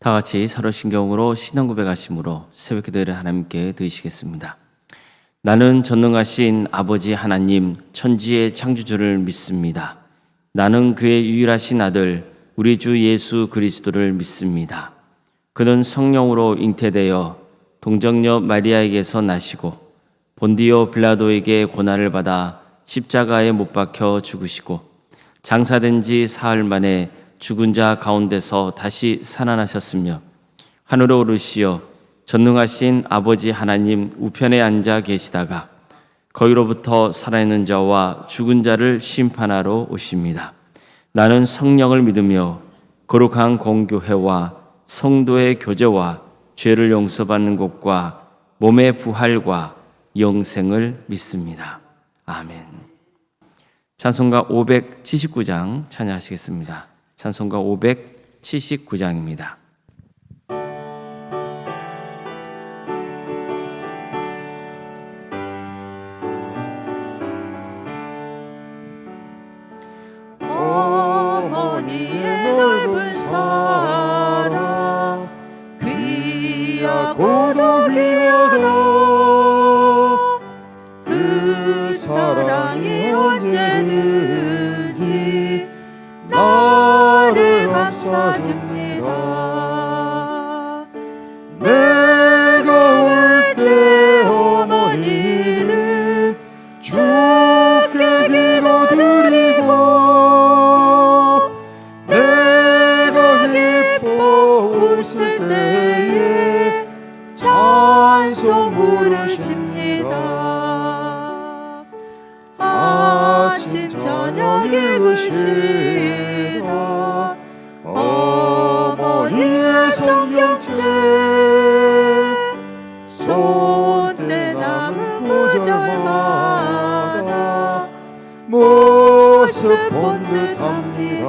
다 같이 사도신경으로 신앙 고백하심으로 새벽 기도를 하나님께 드리시겠습니다. 나는 전능하신 아버지 하나님 천지의 창조주를 믿습니다. 나는 그의 유일하신 아들 우리 주 예수 그리스도를 믿습니다. 그는 성령으로 잉태되어 동정녀 마리아에게서 나시고 본디오 빌라도에게 고난을 받아 십자가에 못 박혀 죽으시고 장사된 지 사흘 만에 죽은 자 가운데서 다시 살아나셨으며 하늘에 오르시어 전능하신 아버지 하나님 우편에 앉아 계시다가 거기로부터 살아있는 자와 죽은 자를 심판하러 오십니다. 나는 성령을 믿으며 거룩한 공교회와 성도의 교제와 죄를 용서받는 것과 몸의 부활과 영생을 믿습니다. 아멘. 찬송가 579장 찬양하시겠습니다. 찬송가 579장입니다. 어머니의 넓은 사랑 귀야 고독이어도 그 사랑이 언제든지 나를 감싸줍니다. 내가 올 때 어머니는 주께 기도드리고 내가 기뻐 웃을 때에 찬송 부르십니다. 아침 저녁 읽으시다 어머니의 성경책 손때 남은 구절마다 모습 본 듯합니다.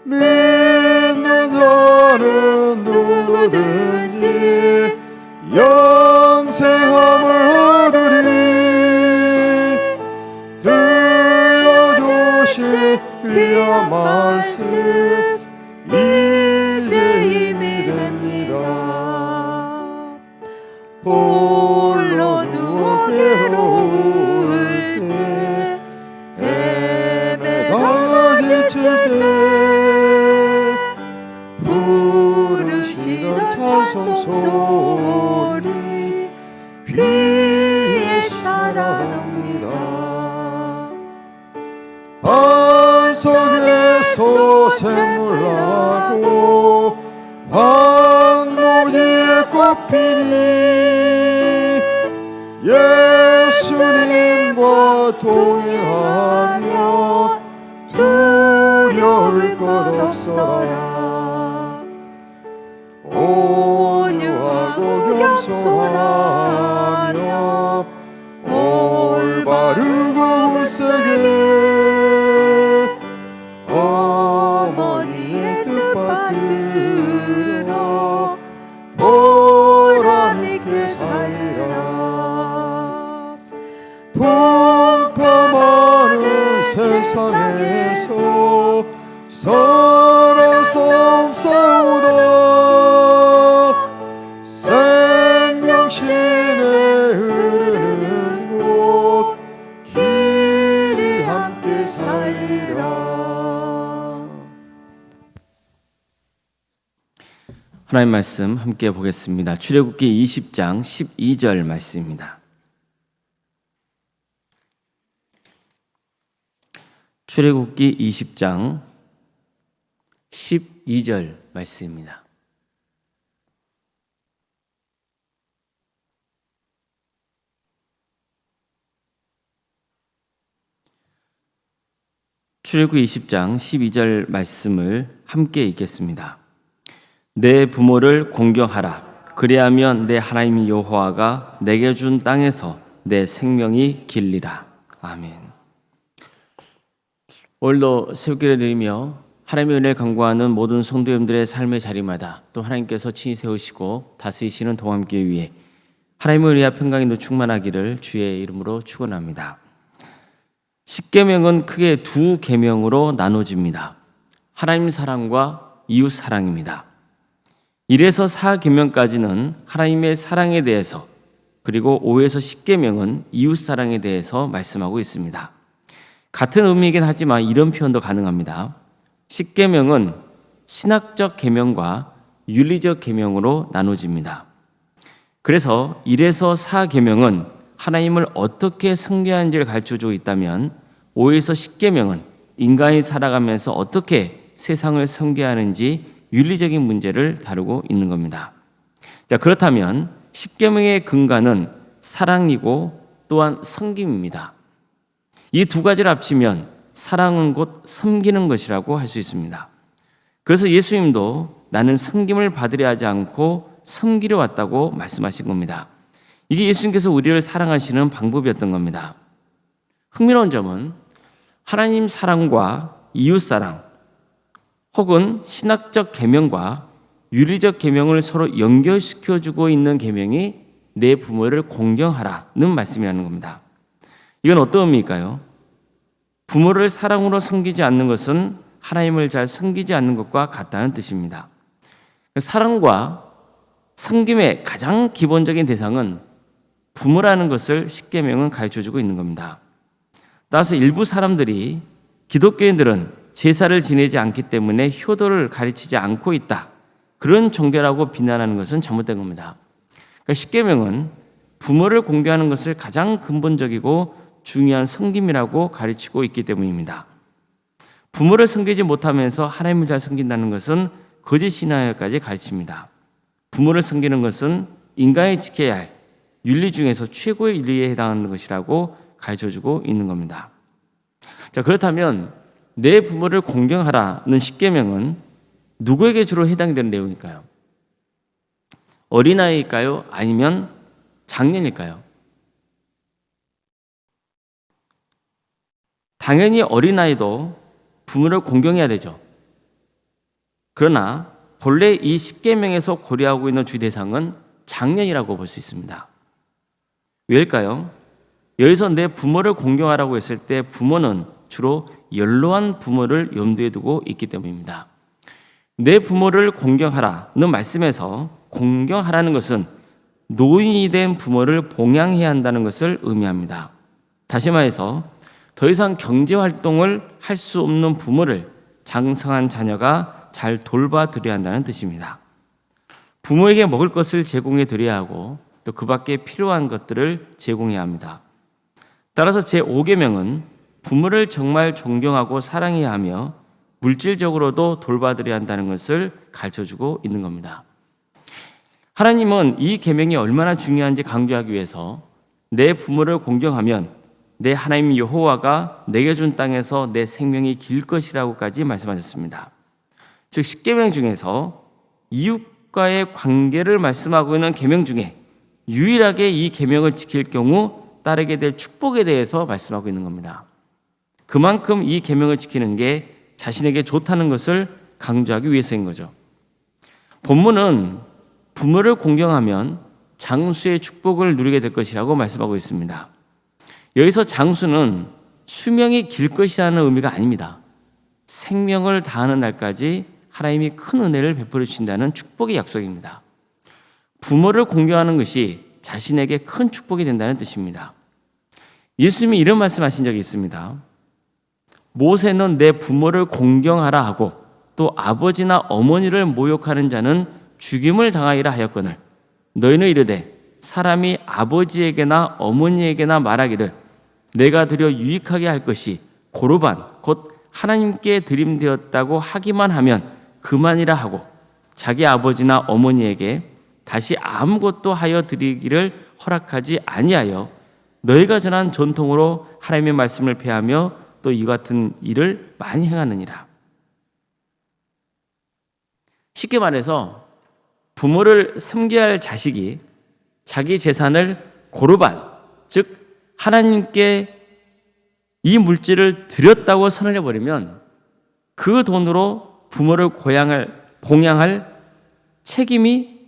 믿는 자는 누구든지 영생함을 얻으리. 들려주신 귀한 말씀 이제 힘이 됩니다. 홀로 누워 괴로울 때 헤매다가 지칠 때 부르시던 찬송 소리 귀에 살아납니다. 반석에서 샘물 나고 황무지에 꽃 피니 예수님과 동행하며 두려울 것 없어라. 온유하고 겸손하며 올바르고 굳세게 어머니의 뜻 받들어 보람있게 살리라. 풍파많은 세상에서 선한 싸움 싸우다 생명신에 흐르는 곳 길이 함께 살리라. 하나님 말씀 함께 보겠습니다. 출애굽기 20장 12절 말씀입니다. 출애굽기 20장 12절 말씀입니다. 출애굽기 20장 12절 말씀을 함께 읽겠습니다. 내 부모를 공경하라. 그리하면 내 하나님 여호와가 내게 준 땅에서 내 생명이 길리라. 아멘. 오늘도 새벽기를 드리며 하나님의 은혜를 간구하는 모든 성도님들의 삶의 자리마다 또 하나님께서 친히 세우시고 다스리시는 동함길 위해 하나님의 은혜와 평강이 충만하기를 주의 이름으로 축원합니다. 십계명은 크게 두 계명으로 나눠집니다. 하나님 사랑과 이웃 사랑입니다. 1에서 4계명까지는 하나님의 사랑에 대해서, 그리고 5에서 10계명은 이웃 사랑에 대해서 말씀하고 있습니다. 같은 의미이긴 하지만 이런 표현도 가능합니다. 10계명은 신학적 계명과 윤리적 계명으로 나눠집니다. 그래서 1에서 4계명은 하나님을 어떻게 섬겨야하는지를 가르쳐주고 있다면 5에서 10계명은 인간이 살아가면서 어떻게 세상을 섬겨야 하는지 윤리적인 문제를 다루고 있는 겁니다. 자, 그렇다면 10계명의 근간은 사랑이고 또한 섬김입니다. 이 두 가지를 합치면 사랑은 곧 섬기는 것이라고 할 수 있습니다. 그래서 예수님도 나는 섬김을 받으려 하지 않고 섬기려 왔다고 말씀하신 겁니다. 이게 예수님께서 우리를 사랑하시는 방법이었던 겁니다. 흥미로운 점은 하나님 사랑과 이웃 사랑, 혹은 신학적 계명과 윤리적 계명을 서로 연결시켜주고 있는 계명이 내 부모를 공경하라는 말씀이라는 겁니다. 이건 어떤 의미일까요? 부모를 사랑으로 섬기지 않는 것은 하나님을 잘 섬기지 않는 것과 같다는 뜻입니다. 사랑과 섬김의 가장 기본적인 대상은 부모라는 것을 십계명은 가르쳐주고 있는 겁니다. 따라서 일부 사람들이 기독교인들은 제사를 지내지 않기 때문에 효도를 가르치지 않고 있다, 그런 종교라고 비난하는 것은 잘못된 겁니다. 그러니까 십계명은 부모를 공경하는 것을 가장 근본적이고 중요한 섬김이라고 가르치고 있기 때문입니다. 부모를 섬기지 못하면서 하나님을 잘 섬긴다는 것은 거짓 신앙까지 가르칩니다. 부모를 섬기는 것은 인간이 지켜야 할 윤리 중에서 최고의 윤리에 해당하는 것이라고 가르쳐주고 있는 겁니다. 자, 그렇다면 내 부모를 공경하라는 십계명은 누구에게 주로 해당이 되는 내용일까요? 어린아이일까요? 아니면 장년일까요? 당연히 어린아이도 부모를 공경해야 되죠. 그러나 본래 이 십계명에서 고려하고 있는 주 대상은 장년이라고 볼 수 있습니다. 왜일까요? 여기서 내 부모를 공경하라고 했을 때 부모는 주로 연로한 부모를 염두에 두고 있기 때문입니다. 내 부모를 공경하라는 말씀에서 공경하라는 것은 노인이 된 부모를 봉양해야 한다는 것을 의미합니다. 다시 말해서 더 이상 경제활동을 할 수 없는 부모를 장성한 자녀가 잘 돌봐드려야 한다는 뜻입니다. 부모에게 먹을 것을 제공해 드려야 하고 또 그 밖에 필요한 것들을 제공해야 합니다. 따라서 제5계명은 부모를 정말 존경하고 사랑해야 하며 물질적으로도 돌봐드려야 한다는 것을 가르쳐주고 있는 겁니다. 하나님은 이 계명이 얼마나 중요한지 강조하기 위해서 내 부모를 공경하면 내 하나님 여호와가 내게 준 땅에서 내 생명이 길 것이라고까지 말씀하셨습니다. 즉 십계명 중에서 이웃과의 관계를 말씀하고 있는 계명 중에 유일하게 이 계명을 지킬 경우 따르게 될 축복에 대해서 말씀하고 있는 겁니다. 그만큼 이 계명을 지키는 게 자신에게 좋다는 것을 강조하기 위해서인 거죠. 본문은 부모를 공경하면 장수의 축복을 누리게 될 것이라고 말씀하고 있습니다. 여기서 장수는 수명이 길 것이라는 의미가 아닙니다. 생명을 다하는 날까지 하나님이 큰 은혜를 베풀어 주신다는 축복의 약속입니다. 부모를 공경하는 것이 자신에게 큰 축복이 된다는 뜻입니다. 예수님이 이런 말씀하신 적이 있습니다. 모세는 내 부모를 공경하라 하고 또 아버지나 어머니를 모욕하는 자는 죽임을 당하리라 하였거늘 너희는 이르되 사람이 아버지에게나 어머니에게나 말하기를 내가 드려 유익하게 할 것이 고르반 곧 하나님께 드림되었다고 하기만 하면 그만이라 하고 자기 아버지나 어머니에게 다시 아무것도 하여 드리기를 허락하지 아니하여 너희가 전한 전통으로 하나님의 말씀을 폐하며 또 이 같은 일을 많이 행하느니라. 쉽게 말해서 부모를 섬겨야 할 자식이 자기 재산을 고르반, 즉 하나님께 이 물질을 드렸다고 선언해버리면 그 돈으로 부모를 봉양할 책임이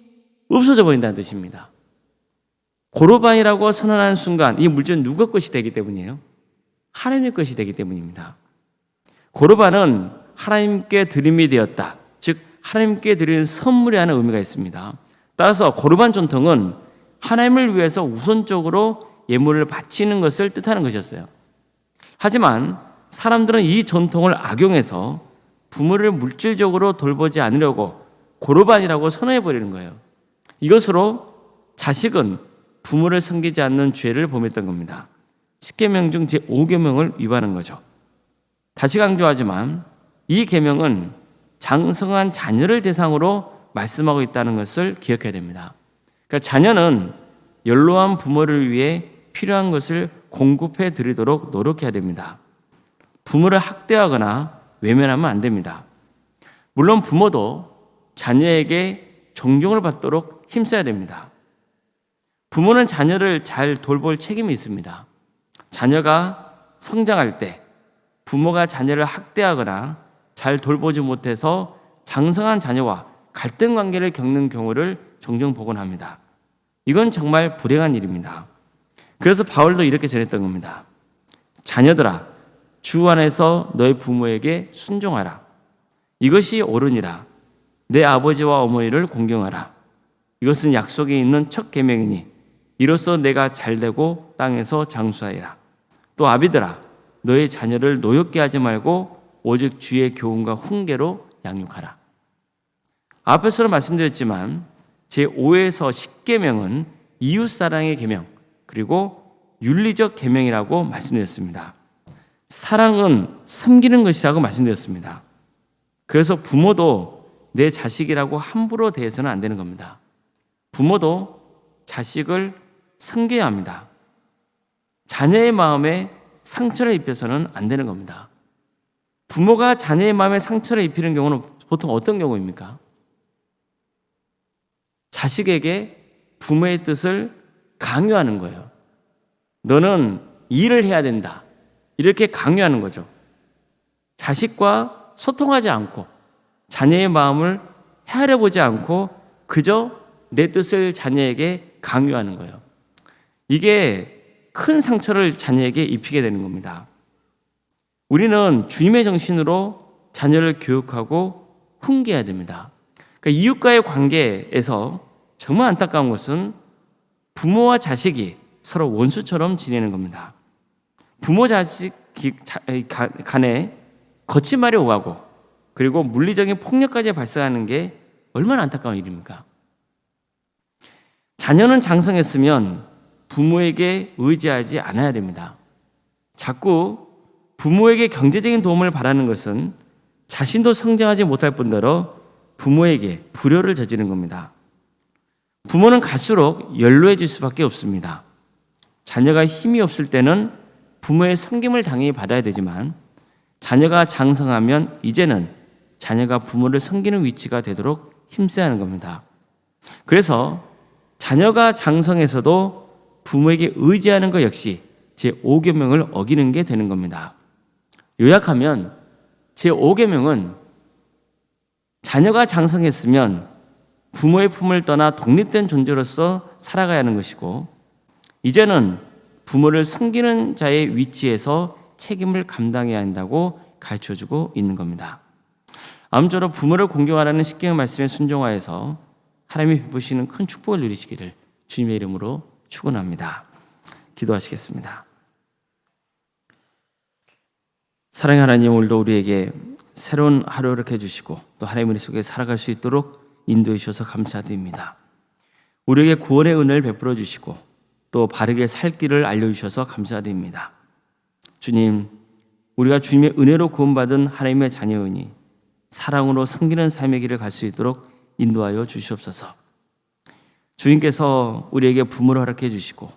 없어져 버린다는 뜻입니다. 고르반이라고 선언하는 순간 이 물질은 누구 것이 되기 때문이에요? 하나님의 것이 되기 때문입니다. 고르반은 하나님께 드림이 되었다. 즉 하나님께 드리는 선물이 하는 의미가 있습니다. 따라서 거룩한 전통은 하나님을 위해서 우선적으로 예물을 바치는 것을 뜻하는 것이었어요. 하지만 사람들은 이 전통을 악용해서 부모를 물질적으로 돌보지 않으려고 고르반이라고 선언해버리는 거예요. 이것으로 자식은 부모를 섬기지 않는 죄를 범했던 겁니다. 10계명 중 제5계명을 위반한 거죠. 다시 강조하지만 이 계명은 장성한 자녀를 대상으로 말씀하고 있다는 것을 기억해야 됩니다. 그러니까 자녀는 연로한 부모를 위해 필요한 것을 공급해 드리도록 노력해야 됩니다. 부모를 학대하거나 외면하면 안 됩니다. 물론 부모도 자녀에게 존경을 받도록 힘써야 됩니다. 부모는 자녀를 잘 돌볼 책임이 있습니다. 자녀가 성장할 때 부모가 자녀를 학대하거나 잘 돌보지 못해서 장성한 자녀와 갈등 관계를 겪는 경우를 종종 보곤 합니다. 이건 정말 불행한 일입니다. 그래서 바울도 이렇게 전했던 겁니다. 자녀들아, 주 안에서 너의 부모에게 순종하라. 이것이 옳으니라. 내 아버지와 어머니를 공경하라. 이것은 약속에 있는 첫 계명이니 이로써 내가 잘되고 땅에서 장수하리라. 또 아비들아, 너의 자녀를 노엽게 하지 말고 오직 주의 교훈과 훈계로 양육하라. 앞에서도 말씀드렸지만 제5에서 10계명은 이웃사랑의 계명 그리고 윤리적 계명이라고 말씀드렸습니다. 사랑은 섬기는 것이라고 말씀드렸습니다. 그래서 부모도 내 자식이라고 함부로 대해서는 안 되는 겁니다. 부모도 자식을 섬겨야 합니다. 자녀의 마음에 상처를 입혀서는 안 되는 겁니다. 부모가 자녀의 마음에 상처를 입히는 경우는 보통 어떤 경우입니까? 자식에게 부모의 뜻을 강요하는 거예요. 너는 일을 해야 된다. 이렇게 강요하는 거죠. 자식과 소통하지 않고 자녀의 마음을 헤아려 보지 않고 그저 내 뜻을 자녀에게 강요하는 거예요. 이게 큰 상처를 자녀에게 입히게 되는 겁니다. 우리는 주님의 정신으로 자녀를 교육하고 훈계해야 됩니다. 그러니까 이웃과의 관계에서 정말 안타까운 것은 부모와 자식이 서로 원수처럼 지내는 겁니다. 부모 자식 간에 거친 말이 오가고 그리고 물리적인 폭력까지 발생하는 게 얼마나 안타까운 일입니까? 자녀는 장성했으면 부모에게 의지하지 않아야 됩니다. 자꾸 부모에게 경제적인 도움을 바라는 것은 자신도 성장하지 못할 뿐더러 부모에게 불효를 저지르는 겁니다. 부모는 갈수록 연로해질 수밖에 없습니다. 자녀가 힘이 없을 때는 부모의 섬김을 당연히 받아야 되지만 자녀가 장성하면 이제는 자녀가 부모를 섬기는 위치가 되도록 힘써야 하는 겁니다. 그래서 자녀가 장성해서도 부모에게 의지하는 것 역시 제5계명을 어기는 게 되는 겁니다. 요약하면 제5계명은 자녀가 장성했으면 부모의 품을 떠나 독립된 존재로서 살아가야 하는 것이고 이제는 부모를 섬기는 자의 위치에서 책임을 감당해야 한다고 가르쳐주고 있는 겁니다. 아무쪼록 부모를 공경하라는 십계명 말씀에 순종하여서 하나님이 베푸시는 큰 축복을 누리시기를 주님의 이름으로 축원합니다. 기도하시겠습니다. 사랑의 하나님, 오늘도 우리에게 새로운 하루를 이렇게 해주시고 또 하나님의 은혜 속에 살아갈 수 있도록 인도해 주셔서 감사드립니다. 우리에게 구원의 은혜를 베풀어 주시고 또 바르게 살 길을 알려주셔서 감사드립니다. 주님, 우리가 주님의 은혜로 구원받은 하나님의 자녀이니 사랑으로 섬기는 삶의 길을 갈 수 있도록 인도하여 주시옵소서. 주님께서 우리에게 부모를 허락해 주시고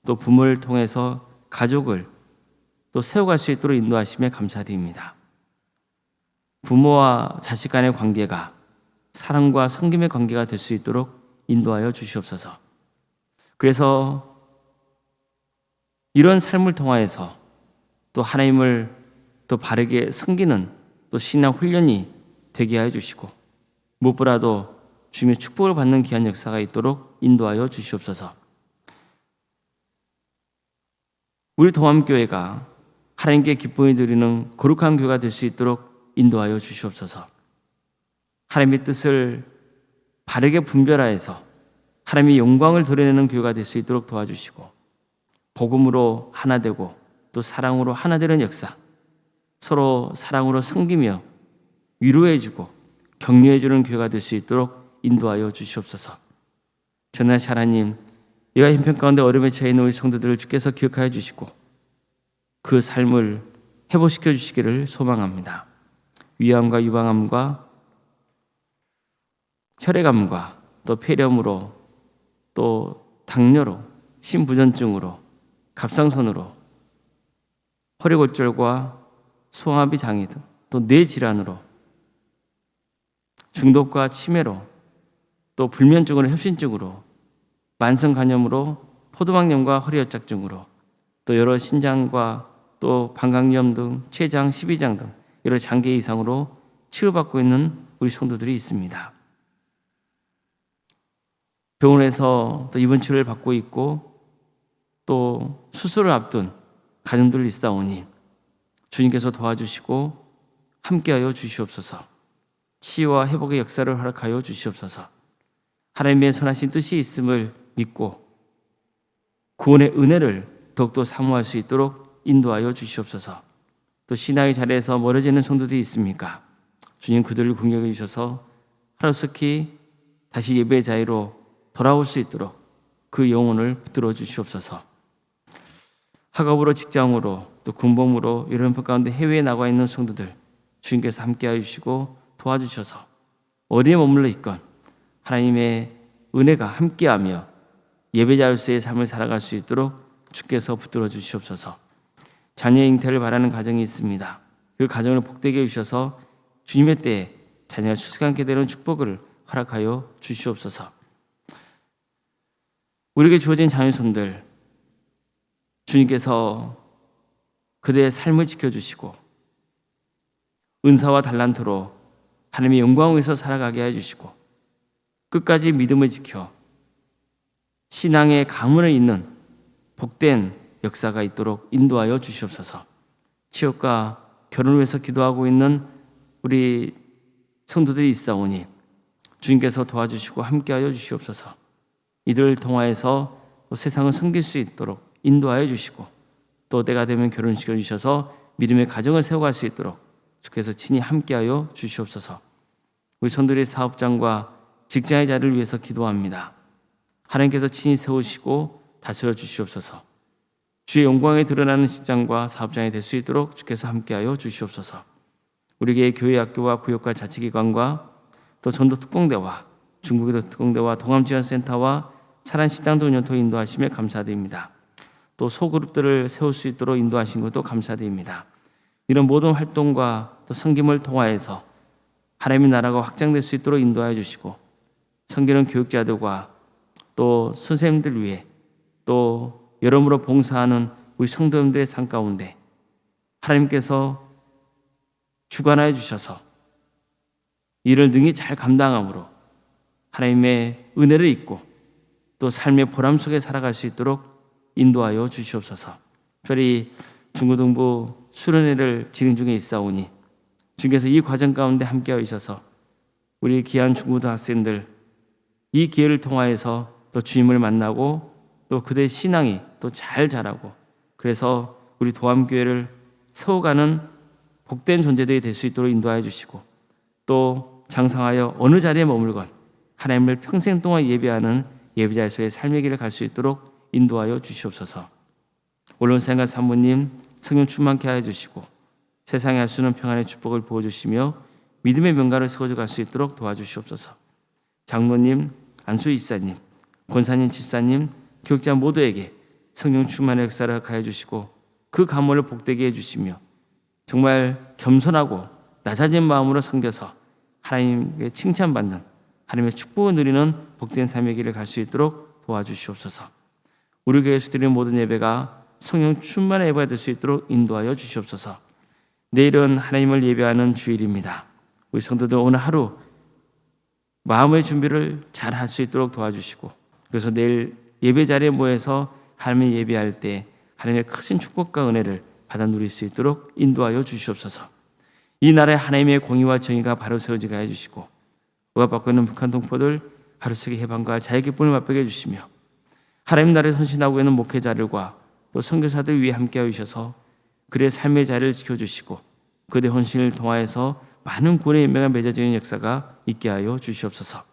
또 부모를 통해서 가족을 또 세워갈 수 있도록 인도하심에 감사드립니다. 부모와 자식 간의 관계가 사랑과 섬김의 관계가 될 수 있도록 인도하여 주시옵소서. 그래서 이런 삶을 통하여서 또 하나님을 또 바르게 섬기는 또 신앙 훈련이 되게 하여 주시고 무엇보다도 주님의 축복을 받는 귀한 역사가 있도록 인도하여 주시옵소서. 우리 동암교회가 하나님께 기쁨을 드리는 거룩한 교회가 될 수 있도록 인도하여 주시옵소서. 하나님의 뜻을 바르게 분별하여서 하나님의 영광을 드러내는 교회가 될 수 있도록 도와주시고, 복음으로 하나 되고 또 사랑으로 하나 되는 역사, 서로 사랑으로 섬기며 위로해주고 격려해주는 교회가 될 수 있도록 인도하여 주시옵소서. 전하시 하나님, 이와 형편 가운데 어려움에 처해 있는 우리 성도들을 주께서 기억하여 주시고 그 삶을 회복시켜 주시기를 소망합니다. 위암과 유방암과 혈액암과 또 폐렴으로 또 당뇨로 심부전증으로 갑상선으로 허리골절과 소화비 장애 등 또 뇌질환으로 중독과 치매로 또 불면증으로 협신증으로 만성간염으로 포도막염과 허리열작증으로 또 여러 신장과 또 방광염 등 췌장, 십이장 등 여러 장기 이상으로 치유받고 있는 우리 성도들이 있습니다. 병원에서 또 입원 치료를 받고 있고 또 수술을 앞둔 가정들이 있사오니 주님께서 도와주시고 함께하여 주시옵소서. 치유와 회복의 역사를 허락하여 주시옵소서. 하나님의 선하신 뜻이 있음을 믿고 구원의 은혜를 더욱더 사모할 수 있도록 인도하여 주시옵소서. 또 신앙의 자리에서 멀어지는 성도들이 있습니까? 주님 그들을 공격해 주셔서 하루속히 다시 예배의 자리로 돌아올 수 있도록 그 영혼을 붙들어 주시옵소서. 학업으로 직장으로 또 군복무로 이런 것 가운데 해외에 나가 있는 성도들 주님께서 함께하여 주시고 도와주셔서 어디에 머물러 있건 하나님의 은혜가 함께하며 예배자로서의 삶을 살아갈 수 있도록 주께서 붙들어 주시옵소서. 자녀의 잉태를 바라는 가정이 있습니다. 그 가정을 복되게 해주셔서 주님의 때에 자녀가 출생하게 되는 축복을 허락하여 주시옵소서. 우리에게 주어진 자녀손들 주님께서 그들의 삶을 지켜주시고 은사와 달란트로 하나님의 영광을 위해서 살아가게 해주시고 끝까지 믿음을 지켜 신앙의 가문을 잇는 복된 역사가 있도록 인도하여 주시옵소서. 취업과 결혼을 위해서 기도하고 있는 우리 성도들이 있사오니 주님께서 도와주시고 함께하여 주시옵소서. 이들을 통하여서 또 세상을 섬길 수 있도록 인도하여 주시고 또 때가 되면 결혼시켜 주셔서 믿음의 가정을 세워갈 수 있도록 주께서 친히 함께하여 주시옵소서. 우리 성도들의 사업장과 직장의 자리를 위해서 기도합니다. 하나님께서 친히 세우시고 다스려 주시옵소서. 주의 영광에 드러나는 직장과 사업장이 될 수 있도록 주께서 함께하여 주시옵소서. 우리에게 교회, 학교와 구역과 자치기관과 또 전도 특공대와 중국의 특공대와 동암지원센터와 사랑식당도 운영토 인도하시며 감사드립니다. 또 소그룹들을 세울 수 있도록 인도하신 것도 감사드립니다. 이런 모든 활동과 또 섬김을 통하여서 하나님의 나라가 확장될 수 있도록 인도하여 주시고 섬기는 교육자들과 또 선생님들 위해 또 여러모로 봉사하는 우리 성도님들의 삶 가운데 하나님께서 주관하여 주셔서 이를 능히 잘 감당함으로 하나님의 은혜를 잊고 또 삶의 보람 속에 살아갈 수 있도록 인도하여 주시옵소서. 특별히 중고등부 수련회를 진행 중에 있사오니 주님께서 이 과정 가운데 함께하여 주셔서 우리 귀한 중고등학생들 이 기회를 통하여서 또 주님을 만나고 또 그들의 신앙이 또 잘 자라고 그래서 우리 도암교회를 세워가는 복된 존재들이 될 수 있도록 인도하여 주시고 또 장성하여 어느 자리에 머물건 하나님을 평생 동안 예배하는 예배자로서의 삶의 길을 갈 수 있도록 인도하여 주시옵소서. 올론생과 사모님 성령 충만케 하여 주시고 세상에 할 수 있는 평안의 축복을 부어주시며 믿음의 명가를 세워져 갈 수 있도록 도와주시옵소서. 장로님, 안수 이사님, 권사님, 집사님, 교육자 모두에게 성령 충만의 역사를 가해 주시고 그 가문을 복되게 해주시며 정말 겸손하고 낮아진 마음으로 섬겨서 하나님의 칭찬받는 하나님의 축복을 누리는 복된 삶의 길을 갈 수 있도록 도와주시옵소서. 우리 교회에서 드리는 모든 예배가 성령 충만의 예배가 될 수 있도록 인도하여 주시옵소서. 내일은 하나님을 예배하는 주일입니다. 우리 성도들 오늘 하루 마음의 준비를 잘 할 수 있도록 도와주시고 그래서 내일 예배 자리에 모여서 하나님을 예배할 때 하나님의 크신 축복과 은혜를 받아 누릴 수 있도록 인도하여 주시옵소서. 이 나라에 하나님의 공의와 정의가 바로 세워지게 해주시고 억압받고 있는 북한 동포들 하루속의 해방과 자유 기쁨을 맛보게 해주시며 하나님 나라에 헌신하고 있는 목회자들과 또 선교사들 위해 함께하여 주셔서 그들의 삶의 자리를 지켜주시고 그들의 헌신을 통하여서 많은 구원의 인명가 맺어지는 역사가 있게 하여 주시옵소서.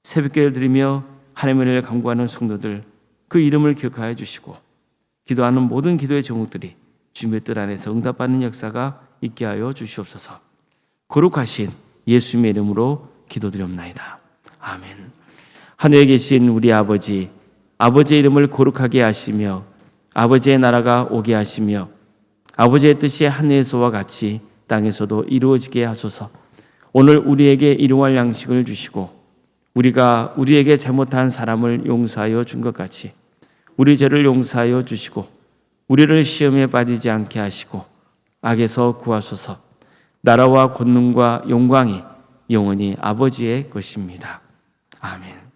새벽기도를 드리며 하나님의 은혜를 간구하는 성도들 그 이름을 기억하여 주시고 기도하는 모든 기도의 제목들이 주님의 뜻 안에서 응답받는 역사가 있게 하여 주시옵소서. 거룩하신 예수님의 이름으로 기도드리옵나이다. 아멘. 하늘에 계신 우리 아버지, 아버지의 이름을 거룩하게 하시며 아버지의 나라가 오게 하시며 아버지의 뜻이 하늘에서와 같이 땅에서도 이루어지게 하소서. 오늘 우리에게 일용할 양식을 주시고 우리가 우리에게 잘못한 사람을 용서하여 준 것 같이 우리 죄를 용서하여 주시고 우리를 시험에 빠지지 않게 하시고 악에서 구하소서. 나라와 권능과 영광이 영원히 아버지의 것입니다. 아멘.